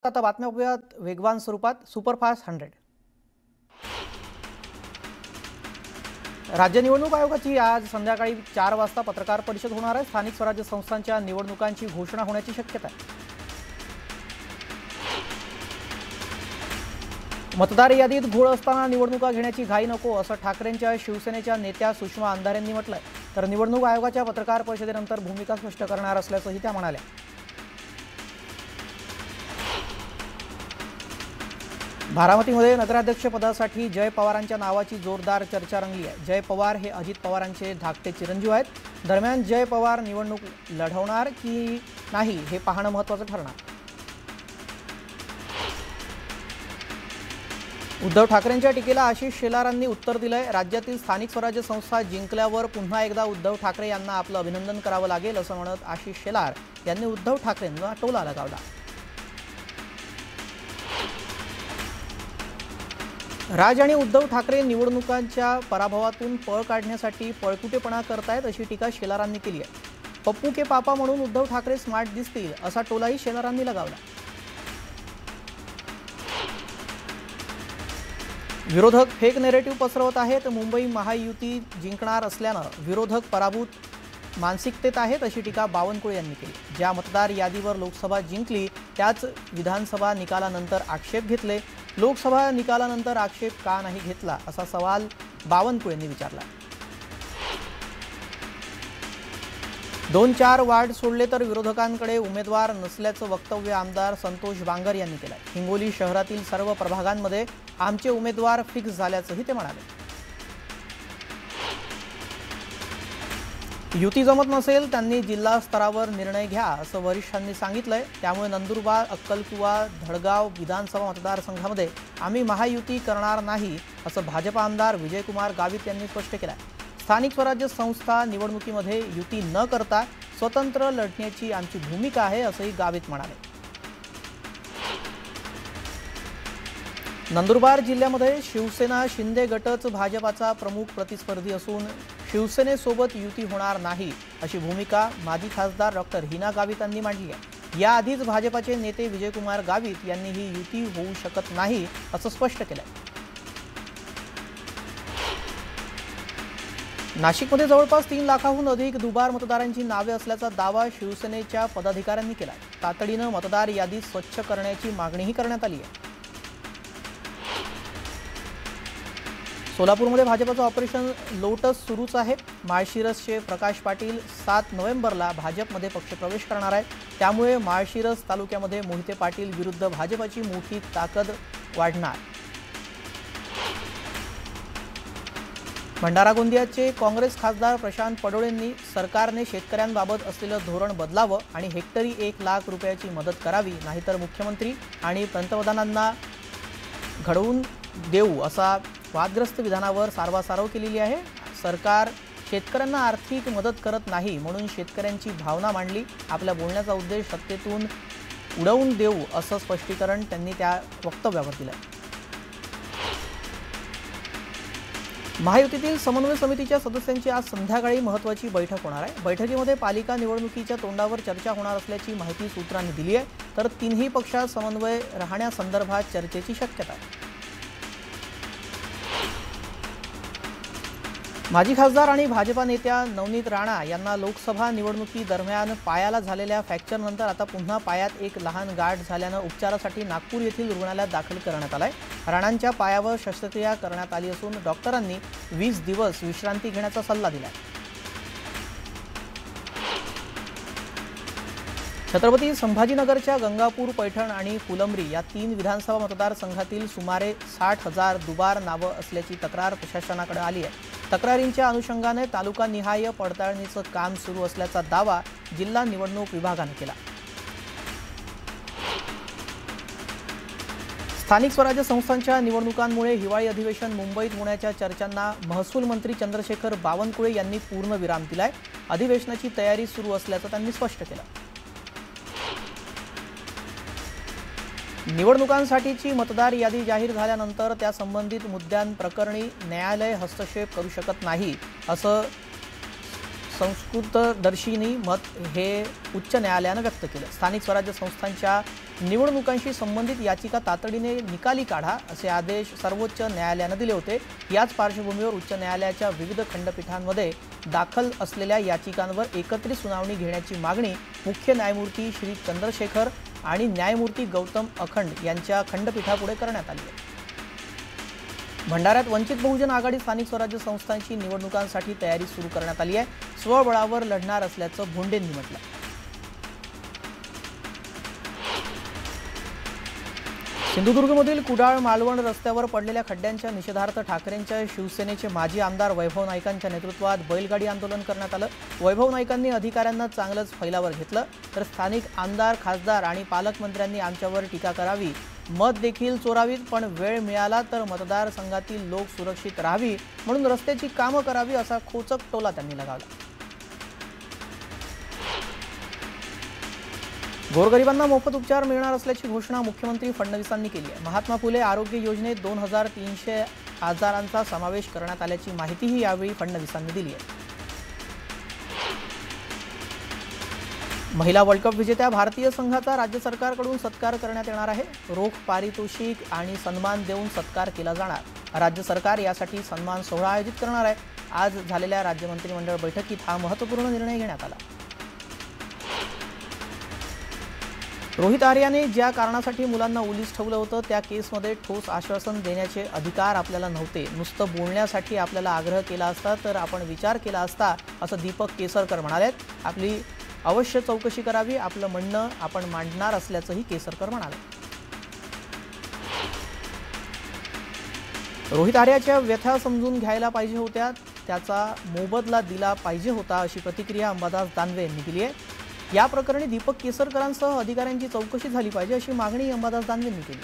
आता बातम्या बघूयात वेगवान स्वरूपात सुपरफास्ट 100। राज्य निवडणूक आयोगाची आज संध्याकाळी 4 वाजता पत्रकार परिषद होणार आहे। स्थानिक स्वराज्य संस्थांच्या निवडणुकांची घोषणा होण्याची शक्यता आहे। मतदार यादीत घोळ असताना निवडणुका घेण्याची घाई नको असं ठाकरेंच्या शिवसेनेच्या नेत्या सुषमा अंधारे यांनी म्हटलंय। तर निवडणूक आयोगाच्या पत्रकार परिषदेनंतर भूमिका स्पष्ट करणार असल्याचंही त्या म्हणाल्या। बारामतीमध्ये नगराध्यक्ष पदासाठी जय पवारांच्या नावाची जोरदार चर्चा रंगली आहे। जय पवार हे अजित पवारांचे धाकटे चिरंजीव आहेत। दरम्यान जय पवार निवडणूक लढवणार की नाही हे पाहणं महत्त्वाचं ठरणार। उद्धव ठाकरेंच्या टीकेला आशिष शेलारांनी उत्तर दिलंय। राज्यातील स्थानिक स्वराज्य संस्था जिंकल्यावर पुन्हा एकदा उद्धव ठाकरे यांना आपलं अभिनंदन करावं लागेल असं म्हणत आशिष शेलार यांनी उद्धव ठाकरेंना टोला लगावला। राज आणि उद्धव ठाकरे निवडणुकांच्या पराभवातून पळ काढण्यासाठी पळकुटेपणा करतायत अशी टीका शेलारांनी केली आहे। पप्पू के पापा म्हणून उद्धव ठाकरे स्मार्ट दिसतील असा टोलाही शेलारांनी लगावला। विरोधक फेक नेरेटिव्ह पसरवत आहेत। मुंबई महायुती जिंकणार असल्यानं विरोधक पराभूत मानसिकतेत आहेत अशी टीका बावनकुळे यांनी केली। ज्या मतदार यादीवर लोकसभा जिंकली त्याच विधानसभा निकालानंतर आक्षेप घेतले। लोकसभा निकालानंतर आक्षेप का नाही घेतला असा सवाल बावनकुळे यांनी विचारला। 2-4 वार्ड सोडले तर विरोधकांकडे उमेदवार नसल्याचं वक्तव्य आमदार संतोष बांगर यांनी केलं। हिंगोली शहरातील सर्व प्रभागांमध्ये आमचे उमेदवार फिक्स झाल्याचंही ते म्हणाले। युती जमत नसेल त्यांनी जिल्हा स्तरावर निर्णय घ्या असं वरिष्ठांनी सांगितलंय। त्यामुळे नंदुरबार, अक्कलकुवा, धडगाव विधानसभा मतदारसंघामध्ये आम्ही महायुती करणार नाही असं भाजप आमदार विजयकुमार गावित यांनी स्पष्ट केलं आहे। स्थानिक स्वराज्य संस्था निवडणुकीमध्ये युती न करता स्वतंत्र लढण्याची आमची भूमिका आहे असंही गावित म्हणाले। नंदुरबार जिल्ह्यामध्ये शिवसेना शिंदे गटच भाजपाचा प्रमुख प्रतिस्पर्धी असून शिवसेनेसोबत युती होणार नाही अशी भूमिका माजी खासदार डॉक्टर हिना गावित यांनी मांडली आहे। याआधीच भाजपाचे नेते विजयकुमार गावित यांनी ही युती होऊ शकत नाही असं स्पष्ट केलंय। नाशिकमध्ये जवळपास 3 लाखाहून अधिक दुबार मतदारांची नावे असल्याचा दावा शिवसेनेच्या पदाधिकाऱ्यांनी केला आहे। तातडीनं मतदार यादी स्वच्छ करण्याची मागणीही करण्यात आली आहे। सोलापूरमध्ये भाजपचं ऑपरेशन लोटस सुरूच आहे। माळशिरसचे प्रकाश पाटील 7 नोव्हेंबरला भाजपमध्ये पक्षप्रवेश करणार आहेत। त्यामुळे माळशिरस तालुक्यामध्ये मोहिते पाटील विरुद्ध भाजपची मोठी ताकद वाढणार। भंडारा गोंदियाचे काँग्रेस खासदार प्रशांत पडोळेंनी सरकारने शेतकऱ्यांबाबत असलेलं धोरण बदलावं आणि हेक्टरी 1 लाख रुपयाची मदत करावी, नाहीतर मुख्यमंत्री आणि पंतप्रधानांना घडवून देऊ असा वादग्रस्त विधानावर सारवासारव केलेली आहे। सरकार शेतकऱ्यांना आर्थिक मदत करत नाही म्हणून शेतकऱ्यांची भावना मांडली। आपल्या बोलण्याचा उद्देश सत्तेतून उडवून देऊ असं स्पष्टीकरण त्यांनी त्या वक्तव्यावर दिलं। महायुतीतील समन्वय समितीच्या सदस्यांची आज संध्याकाळी महत्त्वाची बैठक होणार आहे। बैठकीमध्ये पालिका निवडणुकीच्या तोंडावर चर्चा होणार असल्याची माहिती सूत्रांनी दिली आहे। तर तिन्ही पक्षात समन्वय राहण्यासंदर्भात चर्चेची शक्यता आहे। माजी खासदार आणि भाजपा नेत्या नवनीत राणा यांना लोकसभा निवडणुकीदरम्यान पायाला झालेल्या फ्रॅक्चरनंतर आता पुन्हा पायात एक लहान गाठ झाल्यानं उपचारासाठी नागपूर येथील रुग्णालयात दाखल करण्यात आलंय। राणांच्या पायावर शस्त्रक्रिया करण्यात आली असून डॉक्टरांनी 20 दिवस विश्रांती घेण्याचा सल्ला दिलाय। छत्रपती संभाजीनगरच्या गंगापूर, पैठण आणि फुलंब्री या 3 विधानसभा मतदारसंघातील सुमारे 60,000 दुबार नावं असल्याची तक्रार प्रशासनाकडे आली आहे। तक्रारींच्या अनुषंगाने तालुकानिहाय पडताळणीचं काम सुरू असल्याचा दावा जिल्हा निवडणूक विभागाने केला। स्थानिक स्वराज्य संस्थांच्या निवडणुकांमुळे हिवाळी अधिवेशन मुंबईत होण्याच्या चर्चांना महसूल मंत्री चंद्रशेखर बावनकुळे यांनी पूर्णविराम दिलाय। अधिवेशनाची तयारी सुरू असल्याचं त्यांनी स्पष्ट केलं। निवडणुकांसाठीची मतदार यादी जाहीर झाल्यानंतर त्या संबंधित मुद्द्यांप्रकरणी न्यायालय हस्तक्षेप करू शकत नाही असं संस्कृतदर्शिनी मत हे उच्च न्यायालयाने व्यक्त केलं। स्थानिक स्वराज्य संस्थांच्या निवडणुकांशी संबंधित याचिका तातडीने निकाली काढा असे आदेश सर्वोच्च न्यायालयाने दिले होते। याच पार्श्वभूमीवर उच्च न्यायालयाच्या विविध खंडपीठांमध्ये दाखल असलेल्या याचिकांवर एकत्रित सुनावणी घेण्याची मागणी मुख्य न्यायमूर्ती श्री चंद्रशेखर आणि न्यायमूर्ती गौतम अखंड यांच्या खंडपीठापुढे करण्यात आली आहे। भंडाऱ्यात वंचित बहुजन आघाडी स्थानिक स्वराज्य संस्थांची निवडणुकांसाठी तयारी सुरू करण्यात आली आहे। स्वबळावर लढणार असल्याचं भोंडेंनी म्हटलं। सिंधुदुर्गमधील कुडाळ मालवण रस्त्यावर पडलेल्या खड्ड्यांच्या निषेधार्थ ठाकरेंच्या शिवसेनेचे माजी आमदार वैभव नाईकांच्या नेतृत्वात बैलगाडी आंदोलन करण्यात आलं। वैभव नाईकांनी अधिकाऱ्यांना चांगलंच फैलावर घेतलं, तर स्थानिक आमदार, खासदार आणि पालकमंत्र्यांनी आमच्यावर टीका करावी, मत देखील चोरावीत, पण वेळ मिळाला तर मतदारसंघातील लोक सुरक्षित राहावी म्हणून रस्त्याची कामं करावी असा खोचक टोला त्यांनी लगावला। गोरगरिबांना मोफत उपचार मिळणार असल्याची घोषणा मुख्यमंत्री फडणवीसांनी केली आहे। महात्मा फुले आरोग्य योजनेत 2300 आजारांचा समावेश करण्यात आल्याची माहितीही यावेळी फडणवीसांनी दिली आहे। महिला वर्ल्ड कप विजेत्या भारतीय संघाचा राज्य सरकारकडून सत्कार करण्यात येणार आहे। रोख पारितोषिक आणि सन्मान देऊन सत्कार केला जाणार। राज्य सरकार यासाठी सन्मान सोहळा आयोजित करणार आहे। आज झालेल्या राज्य मंत्रिमंडळ बैठकीत हा महत्त्वपूर्ण निर्णय घेण्यात आला। रोहित आर्याने ज्या कारणासाठी मुलांना ओलीस ठेवलं होतं त्या केसमध्ये ठोस आश्वासन देण्याचे अधिकार आपल्याला नव्हते। नुसतं बोलण्यासाठी आपल्याला आग्रह केला असता तर आपण विचार केला असता असं दीपक केसरकर म्हणाले। आपली अवश्य चौकशी करावी, आपलं म्हणणं आपण मांडणार असल्याचंही केसरकर म्हणाले। रोहित आर्याच्या व्यथा समजून घ्यायला पाहिजे होत्या, त्याचा मोबदला दिला पाहिजे होता अशी प्रतिक्रिया अंबादास दानवे यांनी दिली आहे। या प्रकरणी दीपक केसरकरांसह अधिकाऱ्यांची चौकशी झाली पाहिजे अशी मागणी अंबादास दानवे यांनी केली।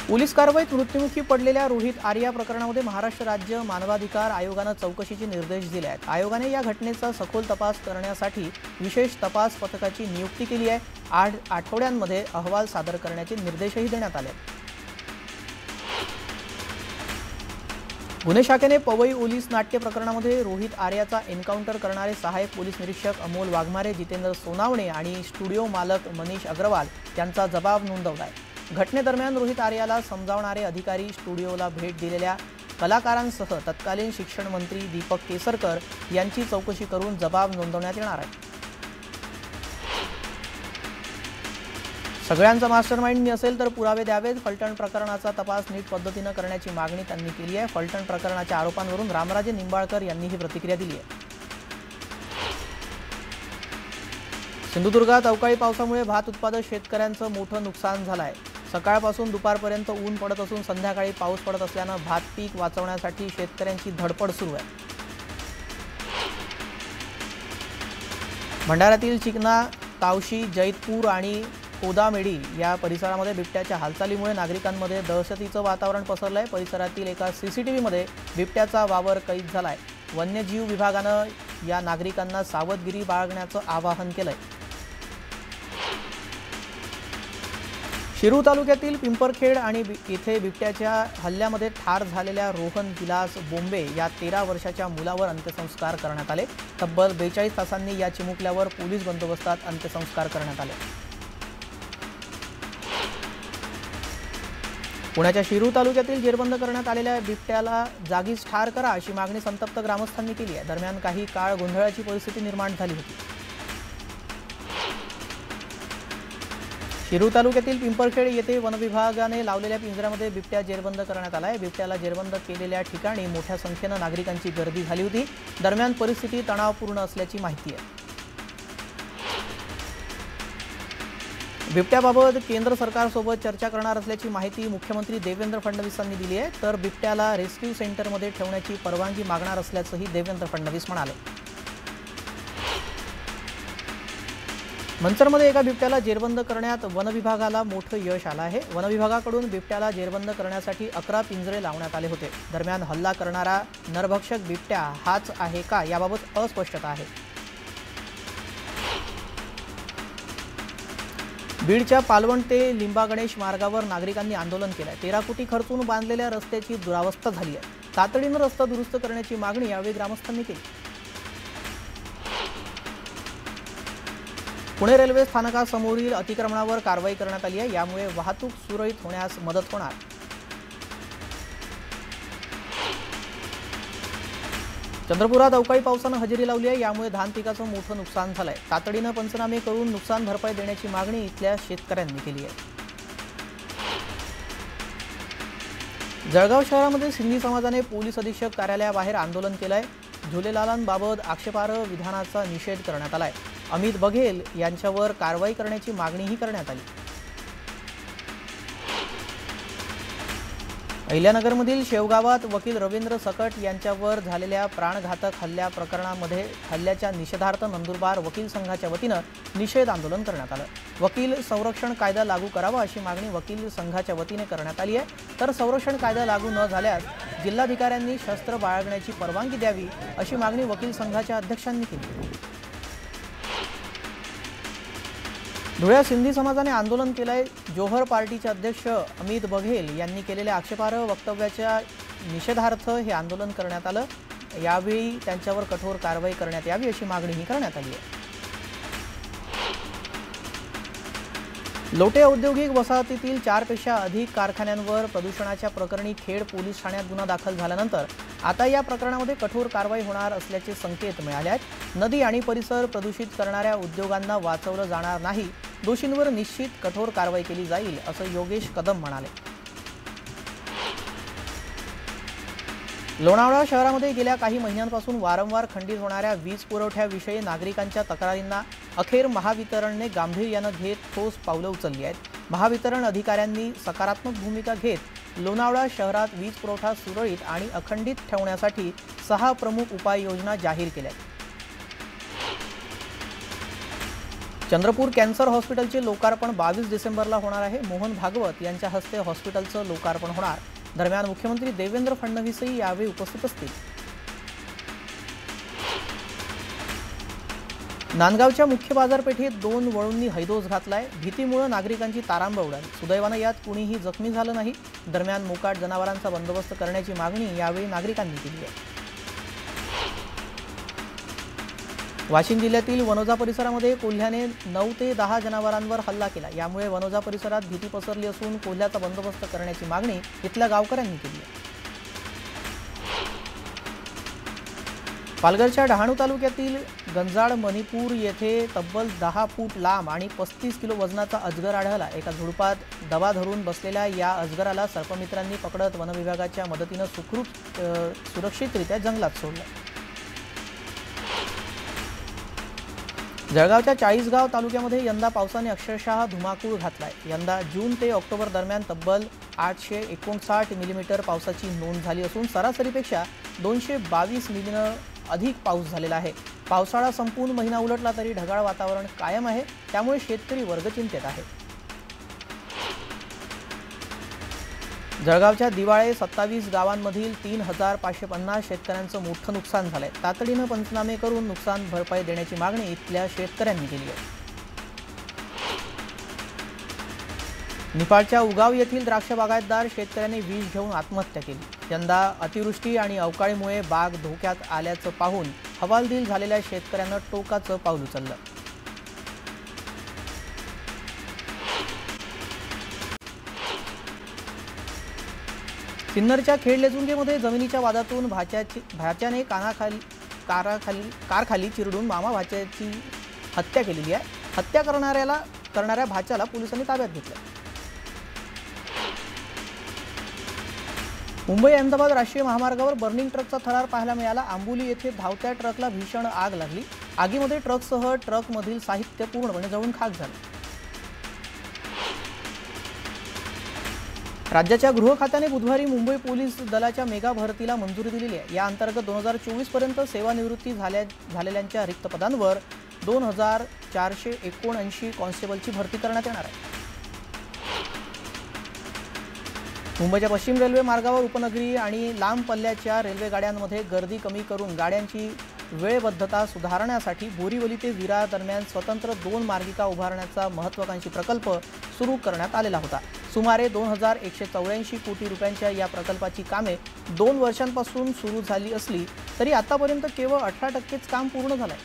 पोलीस कारवाईत मृत्युमुखी पडलेल्या रोहित आर्या प्रकरणामध्ये महाराष्ट्र राज्य मानवाधिकार आयोगाने चौकशीचे निर्देश दिले आहेत। आयोगाने या घटनेचा सखोल तपास करण्यासाठी विशेष तपास पथकाची नियुक्ती केली आहे। 8 आठवड्यांमध्ये अहवाल सादर करण्याचे निर्देशही देण्यात आले। गुन्हे शाखेने पवई ओलीस नाट्य प्रकरणामध्ये रोहित आर्याचा एन्काउंटर करणारे सहाय्यक पोलीस निरीक्षक अमोल वाघमारे, जितेंद्र सोनावणे आणि स्टुडिओ मालक मनीष अग्रवाल यांचा जबाब नोंदवला आहे। घटनेदरम्यान रोहित आर्याला समजावणारे अधिकारी, स्टुडिओला भेट दिलेल्या कलाकारांसह तत्कालीन शिक्षण मंत्री दीपक केसरकर यांची चौकशी करून जबाब नोंदवण्यात येणार आहे। सगळ्यांचा मास्टरमाइंड मी असेल तर पुरावे द्यावेत। फलटण प्रकरणाचा तपास नीट पद्धतीने करण्याची मागणी त्यांनी केली आहे। फलटण प्रकरणाच्या आरोपांवरून रामराजे निंबाळकर यांनी ही प्रतिक्रिया दिली आहे। सिंधुदुर्गात अवकाळी पावसामुळे भात उत्पादक शेतकऱ्यांचं मोठं नुकसान झालं आहे। सकाळपासून दुपारपर्यंत ऊन पडत असून संध्याकाळी पाऊस पडत असल्याने भात पीक वाचवण्यासाठी शेतकऱ्यांची धडपड सुरू आहे। भंडाऱ्यातील चिकना, तावशी, जैतपूर आणि कोदामेडी या परिसरामध्ये बिबट्याच्या हालचालीमुळे नागरिकांमध्ये दहशतीचं वातावरण पसरलंय। परिसरातील एका सीसीटीव्हीमध्ये बिबट्याचा वावर कैद झालाय। वन्यजीव विभागानं या नागरिकांना सावधगिरी बाळगण्याचं आवाहन केलंय। शिरूर तालुक्यातील पिंपरखेड आणि येथे बिबट्याच्या हल्ल्यामध्ये ठार झालेल्या रोहन विलास बोंबे या 13 वर्षाच्या मुलावर अंत्यसंस्कार करण्यात आले। तब्बल 42 तासांनी या चिमुकल्यावर पोलीस बंदोबस्तात अंत्यसंस्कार करण्यात आले। पुण्याच्या शिरूर तालुक्यातील जेरबंद करण्यात आलेल्या बिबट्याला जागीच ठार करा अशी मागणी संतप्त ग्रामस्थांनी केली आहे। दरम्यान काही काळ गोंधळाची परिस्थिती निर्माण झाली होती। शिरूर तालुक्यातील पिंपरखेड येथे वनविभागाने लावलेल्या पिंजऱ्यामध्ये बिबट्या जेरबंद करण्यात आला आहे। बिबट्याला जेरबंद केलेल्या ठिकाणी मोठ्या संख्येने नागरिकांची गर्दी झाली होती। दरम्यान परिस्थिती तणावपूर्ण असल्याची माहिती आहे। बिबट्याबाबत केंद्र सरकारसोबत चर्चा करणार असल्याची माहिती मुख्यमंत्री देवेंद्र फडणवीस यांनी दिली आहे। तर बिबट्याला रेस्क्यू सेंटरमध्ये ठेवण्याची परवानगी मागणार असल्याचंही देवेंद्र फडणवीस म्हणाले। मंचरमध्ये एका बिबट्याला जेरबंद करण्यात वनविभागाला मोठं यश आलं आहे। वनविभागाकडून बिबट्याला जेरबंद करण्यासाठी 11 पिंजरे लावण्यात आले होते। दरम्यान हल्ला करणारा नरभक्षक बिबट्या हाच आहे का याबाबत अस्पष्टता आहे। बीडच्या पालवण ते लिंबागणेश मार्गावर नागरिकांनी आंदोलन केलंय। 13 कोटी खर्चून बांधलेल्या रस्त्याची दुरावस्था झाली आहे। तातडीने रस्ता दुरुस्त करण्याची मागणी यावेळी ग्रामस्थांनी केली। पुणे रेल्वे स्थानकासमोरील अतिक्रमणावर कारवाई करण्यात आली आहे। यामुळे वाहतूक सुरळीत होण्यास मदत होणार। चंद्रपुरात अवकाळी पावसाने हजेरी लावली आहे। यामुळे धान पिकाचं मोठं नुकसान झालंय। तातडीने पंचनामे करून नुकसान भरपाई देण्याची मागणी इथल्या शेतकऱ्यांनी केली आहे। जळगाव शहरामध्ये सिंधी समाजाने पोलीस अधीक्षक कार्यालयाबाहेर आंदोलन केलंय। झुलेलालांबाबत आक्षेपार्ह विधानाचा निषेध करण्यात आलाय। अमित बघेल यांच्यावर कारवाई करण्याची मागणीही करण्यात आली। अहिल्यानगरमधील शेवगावात वकील रवींद्र सकट यांच्यावर झालेल्या प्राणघातक हल्ल्याच्या निषेधार्थ नंदुरबार वकील संघाच्या वतीने निषेध आंदोलन करण्यात आलं। वकील संरक्षण कायदा लागू करावा अशी मागणी वकील संघाच्या वतीने करण्यात आली आहे। तर संरक्षण कायदा लागू न झाल्यास जिल्हाधिकाऱ्यांनी शस्त्र बाळगण्याची परवानगी द्यावी अशी मागणी वकील संघाच्या अध्यक्षांनी केली। धुळ्यात सिंधी समाजाने आंदोलन केलंय। जोहर पार्टीचे अध्यक्ष अमित बघेल यांनी केलेल्या आक्षेपार्ह वक्तव्याच्या निषेधार्थ हे आंदोलन करण्यात आलं। यावेळी त्यांच्यावर कठोर कारवाई करण्यात यावी अशी मागणीही करण्यात आली आहे। लोटे औद्योगिक वसाहतीतील 4 पेक्षा अधिक कारखान्यांवर प्रदूषणाच्या प्रकरणी खेड पोलीस ठाण्यात गुन्हा दाखल झाल्यानंतर आता या प्रकरणामध्ये कठोर कारवाई होणार असल्याचे संकेत मिळाले आहेत। नदी आणि परिसर प्रदूषित करणाऱ्या उद्योगांना वाचवलं जाणार नाही। दोषींवर निश्चित कठोर कारवाई केली जाईल असं योगेश कदम म्हणाले। लोणावळा शहरामध्ये गेल्या काही महिन्यांपासून वारंवार खंडित होणाऱ्या वीज पुरवठ्याविषयी नागरिकांच्या तक्रारींना अखेर महावितरणने गांभीर्याने घेत ठोस पावलं उचलली आहेत। महावितरण अधिकाऱ्यांनी सकारात्मक भूमिका घेत लोणावळा शहरात वीज पुरवठा सुरळीत आणि अखंडित ठेवण्यासाठी 6 प्रमुख उपाययोजना जाहीर केल्या आहेत। चंद्रपूर कॅन्सर हॉस्पिटलचे लोकार्पण 22 डिसेंबरला होणार आहे। मोहन भागवत यांच्या हस्ते हॉस्पिटलचं लोकार्पण होणार। दरम्यान मुख्यमंत्री देवेंद्र फडणवीसही यावेळी उपस्थित असतील। नांदगावच्या मुख्य बाजारपेठेत 2 वळूंनी हैदोस घातलाय। भीतीमुळे नागरिकांची तारांबळ उडाली। सुदैवाने यात कुणीही जखमी झालं नाही। दरम्यान मोकाट जनावरांचा बंदोबस्त करण्याची मागणी यावेळी नागरिकांनी केली आहे। वाशिम जिल्ह्यातील वनोजा परिसरामध्ये कोल्ह्याने 9 ते 10 जनावरांवर हल्ला केला। यामुळे वनोजा परिसरात भीती पसरली असून कोल्ह्याचा बंदोबस्त करण्याची मागणी इथल्या गावकऱ्यांनी केली आहे। पालघरच्या डहाणू तालुक्यातील गंजाड मणिपूर येथे तब्बल 10 फूट लांब आणि 35 किलो वजनाचा अजगर आढळला। एका झुडपात दबा धरून बसलेल्या या अजगराला सर्पमित्रांनी पकडत वनविभागाच्या मदतीने सुरक्षितरित्या जंगलात सोडलं। जळगावच्या 40गाव तालुक्यामध्ये यंदा पावसाने अक्षरशः धुमाकूळ घातलाय। यंदा जून ते ऑक्टोबर दरम्यान तब्बल 859 मिलीमीटर पावसाची नोंद झाली असून सरासरीपेक्षा 222 मिलीमीटर अधिक पाऊस झालेला आहे। पावसाळा संपून महिना उलटला तरी ढगाळ वातावरण कायम आहे। त्यामुळे शेतकरी वर्ग चिंतेत आहे। जळगावच्या दिवाळे 27 गावांमधील 3550 शेतकऱ्यांचं मोठं नुकसान झालंय। तातडीने पंचनामे करून नुकसान भरपाई देण्याची मागणी इथल्या शेतकऱ्यांनी केली आहे। निफाडच्या उगाव येथील द्राक्ष बागायतदार शेतकऱ्यांनी विष घेऊन आत्महत्या केली। यंदा अतिवृष्टी आणि अवकाळीमुळे बाग धोक्यात आल्याचं पाहून हवालदिल झालेल्या शेतकऱ्यांना टोकाचं पाऊल उचललं। सिन्नरच्या खेडलेजुंगेमध्ये जमिनीच्या वादातून भाच्याने कारखाली चिरडून मामा भाच्याची हत्या केलेली आहे। हत्या करणाऱ्या भाच्याला पोलिसांनी ताब्यात घेतलं। मुंबई अहमदाबाद राष्ट्रीय महामार्गावर बर्निंग ट्रकचा थरार पाहायला मिळाला। आंबोली येथे धावत्या ट्रकला भीषण आग लागली। आगीमध्ये ट्रकसह ट्रकमधील साहित्य पूर्णपणे जळून खाक झाले। राज्याच्या गृह खात्याने बुधवारी मुंबई पोलीस दलाच्या मेगा भरतीला मंजुरी दिलेली आहे। या अंतर्गत 2024 पर्यंत सेवानिवृत्ती झालेल्यांच्या रिक्त पदांवर 2479 कॉन्स्टेबलची भरती करण्यात येणार आहे। मुंबईच्या पश्चिम रेल्वे मार्गावर उपनगरी आणि लांब पल्ल्याच्या रेल्वे गाड्यांमध्ये गर्दी कमी करून गाड्यांची वेळबद्धता सुधारण्यासाठी बोरीवली ते विरार दरम्यान स्वतंत्र 2 मार्गिका उभारण्याचा महत्त्वाकांक्षी प्रकल्प सुरू करण्यात आलेला होता। सुमारे 2184 कोटी रुपयांच्या या प्रकल्पाची कामे 2 वर्षांपासून सुरू झाली असली तरी आतापर्यंत केवळ 18%च काम पूर्ण झालंय।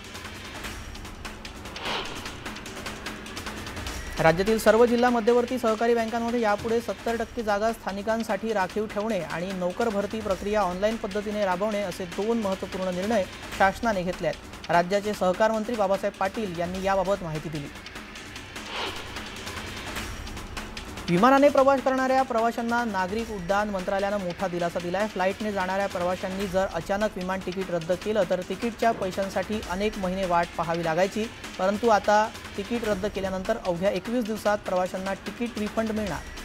राज्यातील सर्व जिल्हा मध्यवर्ती सहकारी बँकांमध्ये यापुढे 70% जागा स्थानिकांसाठी राखीव ठेवणे आणि नोकर भरती प्रक्रिया ऑनलाईन पद्धतीने राबवणे असे 2 महत्त्वपूर्ण निर्णय शासनाने घेतले आहेत। राज्याचे सहकार मंत्री बाबासाहेब पाटील यांनी याबाबत माहिती दिली। विमानाने प्रवास करणाऱ्या प्रवाशांना नागरिक उड्डाण मंत्रालयाने मोठा दिलासा दिला आहे। फ्लाईटने जाणाऱ्या प्रवाशांनी जर अचानक विमान तिकीट रद्द केलं तर तिकीटच्या पैशांसाठी अनेक महिने वाट पाहावी लागायची, परंतु आता तिकीट रद्द केल्यानंतर अवघ्या 21 दिवसात प्रवाशांना तिकीट रिफंड मिळणार।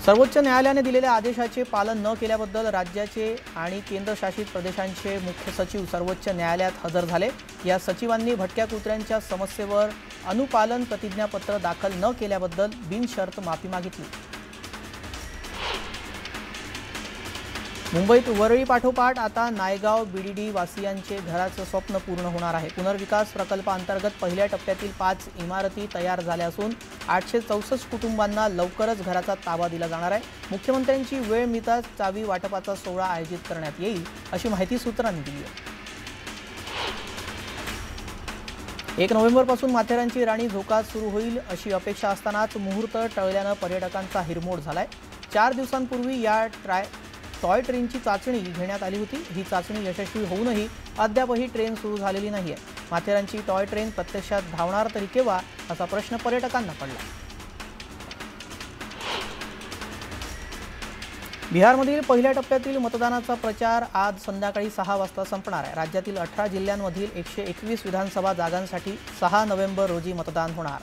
सर्वोच्च न्यायालयाने दिलेल्या आदेशाचे पालन न केल्याबद्दल राज्याचे आणि केंद्रशासित प्रदेशांचे मुख्य सचिव सर्वोच्च न्यायालयात हजर झाले। या सचिवांनी भटक्या कुत्र्यांच्या समस्येवर अनुपालन प्रतिज्ञापत्र दाखल न केल्याबद्दल बिनशर्त माफी मागितली। मुंबईत वरळी पाठोपाठ आता नायगाव बीडीडी वासियांचे घराचं स्वप्न पूर्ण होणार आहे। पुनर्विकास प्रकल्पाअंतर्गत पहिल्या टप्प्यातील 5 इमारती तयार झाल्या असून 864 कुटुंबांना लवकरच घराचा ताबा दिला जाणार आहे। मुख्यमंत्र्यांची वेळ मिळताच चावी वाटपाचा सोहळा आयोजित करण्यात येईल अशी माहिती सूत्रांनी दिली आहे। 1 नोव्हेंबरपासून माथेरानची राणी झोकात सुरू होईल अशी अपेक्षा असतानाच मुहूर्त टळल्यानं पर्यटकांचा हिरमोड झालाय। 4 दिवसांपूर्वी या टॉय ट्रेनची चाचणी घेण्यात आली होती। ही चाचणी यशस्वी होऊनही अद्यापही ट्रेन सुरू झालेली नाहीये। माथेरानची टॉय ट्रेन प्रत्यक्षात धावणार तरी केव्हा असा प्रश्न पर्यटकांना पडला। बिहारमधील पहिल्या टप्प्यातील मतदानाचा प्रचार आज संध्याकाळी 6 वाजता संपणार आहे। राज्यातील 18 जिल्ह्यांमधील 121 विधानसभा जागांसाठी 6 नोव्हेंबर रोजी मतदान होणार।